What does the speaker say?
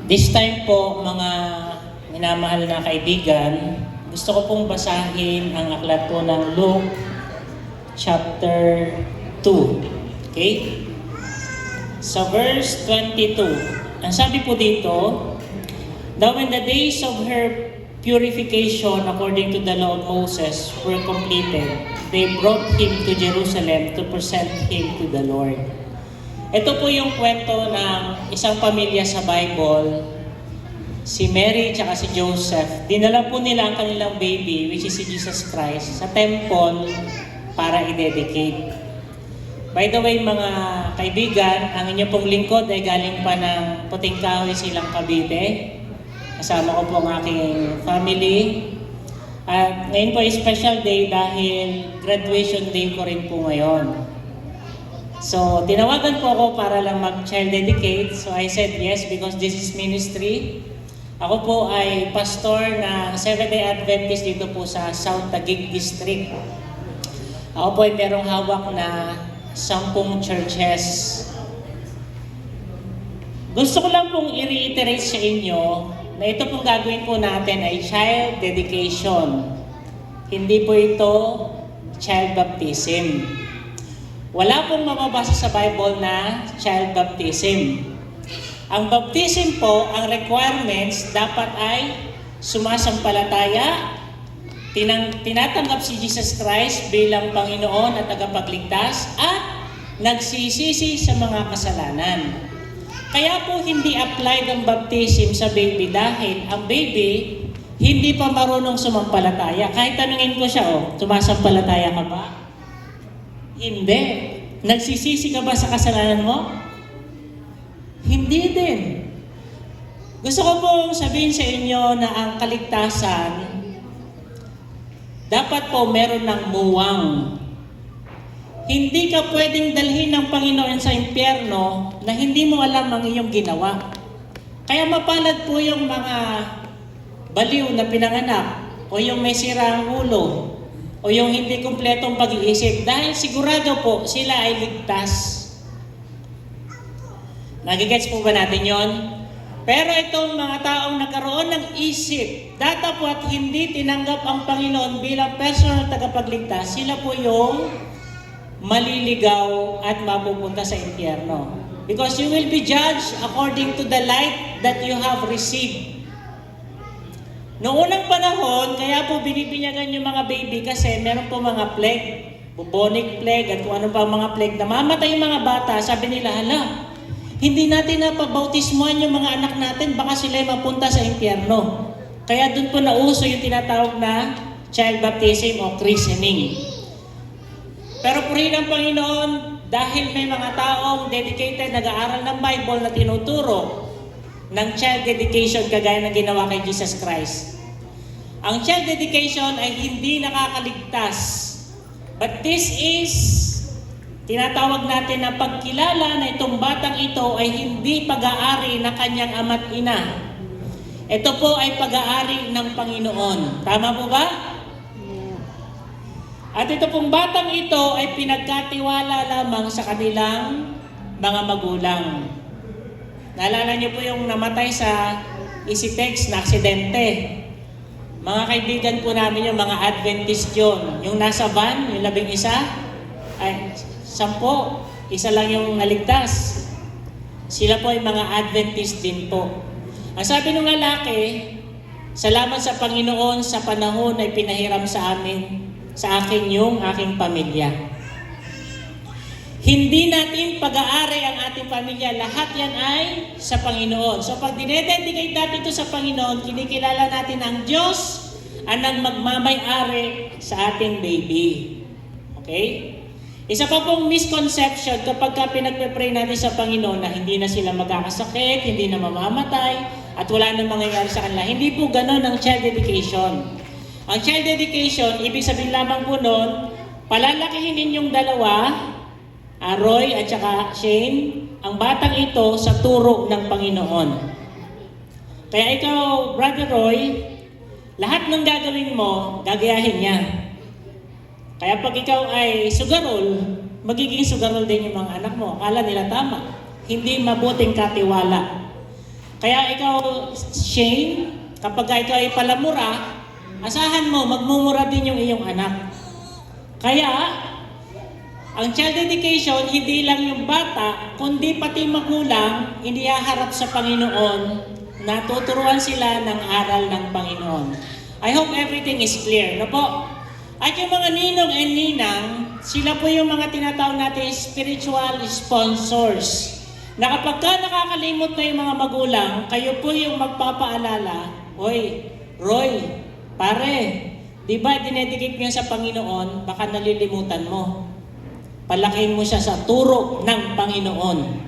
This time po, mga minamahal na kaibigan, gusto ko pong basahin ang aklat po ng Luke chapter 2. Okay? Sa verse 22, ang sabi po dito, "Now when the days of her purification according to the law of Moses were completed, they brought him to Jerusalem to present him to the Lord." Ito po yung kwento ng isang pamilya sa Bible, si Mary at si Joseph. Dinala po nila ang kanilang baby, which is si Jesus Christ, sa temple para i-dedicate. By the way, mga kaibigan, ang inyo pong lingkod ay galing pa ng Puting Kahoy, Silang Cavite. Kasama ko po ang aking family. At ngayon po ay special day dahil graduation day ko rin po ngayon. So, tinawagan po ako para lang mag-child dedicate. So, I said yes because this is ministry. Ako po ay pastor ng Seventh-day Adventist dito po sa South Taguig District. Ako po ay merong hawak na 10 churches. Gusto ko lang pong i-reiterate sa inyo na ito pong gagawin po natin ay child dedication. Hindi po ito child baptism. Wala pong mababasa sa Bible na child baptism. Ang baptism po, ang requirements, dapat ay sumasampalataya, tinatanggap si Jesus Christ bilang Panginoon at tagapagligtas, at nagsisisi sa mga kasalanan. Kaya po hindi applied ang baptism sa baby dahil ang baby hindi pa marunong sumampalataya. Kahit tanungin ko siya, sumasampalataya ka ba? Hindi. Nagsisisi ka ba sa kasalanan mo? Hindi din. Gusto ko pong sabihin sa inyo na ang kaligtasan, dapat po meron ng muwang. Hindi ka pwedeng dalhin ng Panginoon sa impyerno na hindi mo alam ang iyong ginawa. Kaya mapalad po yung mga baliw na pinanganak o yung may sirang ulo o yung hindi kumpletong pag-iisip dahil sigurado po sila ay ligtas. Nagigets po ba natin yon? Pero itong mga taong nagkaroon ng isip, datapwat hindi tinanggap ang Panginoon bilang personal tagapagligtas, sila po yung maliligaw at mapupunta sa impyerno. Because you will be judged according to the light that you have received. Noong unang panahon, kaya po binibinyagan yung mga baby kasi meron po mga plague, bubonic plague at kung ano pa mga plague, namamatay yung mga bata. Sabi nila, hala, hindi natin napabautismuhan yung mga anak natin, baka sila mapunta sa impyerno. Kaya doon po nauso yung tinatawag na child baptism o christening. Pero purihin ang Panginoon, dahil may mga taong dedicated, nag-aaral ng Bible na tinuturo ng child dedication kagaya ng ginawa kay Jesus Christ. Ang child dedication ay hindi nakakaligtas. But this is, tinatawag natin na pagkilala na itong batang ito ay hindi pag-aari na kanyang ama't ina. Ito po ay pag-aari ng Panginoon. Tama po ba? At ito pong batang ito ay pinagkatiwala lamang sa kanilang mga magulang. Naalala niyo po yung namatay sa Isitex na aksidente. Mga kaibigan po namin yung mga Adventist yun. Yung nasa van, yung 11, ay 10, isa lang yung naligtas. Sila po ay mga Adventist din po. Ang sabi ng lalaki, salamat sa Panginoon sa panahon ay pinahiram sa akin yung aking pamilya. Hindi natin pag-aari ang ating pamilya. Lahat yan ay sa Panginoon. So pag dinededicate natin ito sa Panginoon, kinikilala natin ang Diyos ang magmamay-ari sa ating baby. Okay? Isa pa pong misconception kapag pinagpe-pray natin sa Panginoon na hindi na sila magkakasakit, hindi na mamamatay, at wala nang mangyayari sa kanila. Hindi po ganon ang child dedication. Ang child dedication, ibig sabihin lamang po nun, palalakihin ninyong dalawa, Roy at saka Shane, ang batang ito sa turo ng Panginoon. Kaya ikaw, Brother Roy, lahat ng gagawin mo, gagayahin niya. Kaya pag ikaw ay sugarol, magiging sugarol din yung mga anak mo. Akala nila tama. Hindi mabuting katiwala. Kaya ikaw, Shane, kapag ikaw ay palamura, asahan mo, magmumura din yung iyong anak. Kaya, ang child dedication, hindi lang yung bata, kundi pati magulang, inihaharap sa Panginoon, na tuturuan sila ng aral ng Panginoon. I hope everything is clear, no po? At yung mga ninong and ninang, sila po yung mga tinatawag natin spiritual sponsors. Na kapag ka nakakalimot na yung mga magulang, kayo po yung magpapaalala, Oy, Roy, pare, di ba dinedicate mo sa Panginoon, baka nalilimutan mo. Palakihin mo siya sa turo ng Panginoon.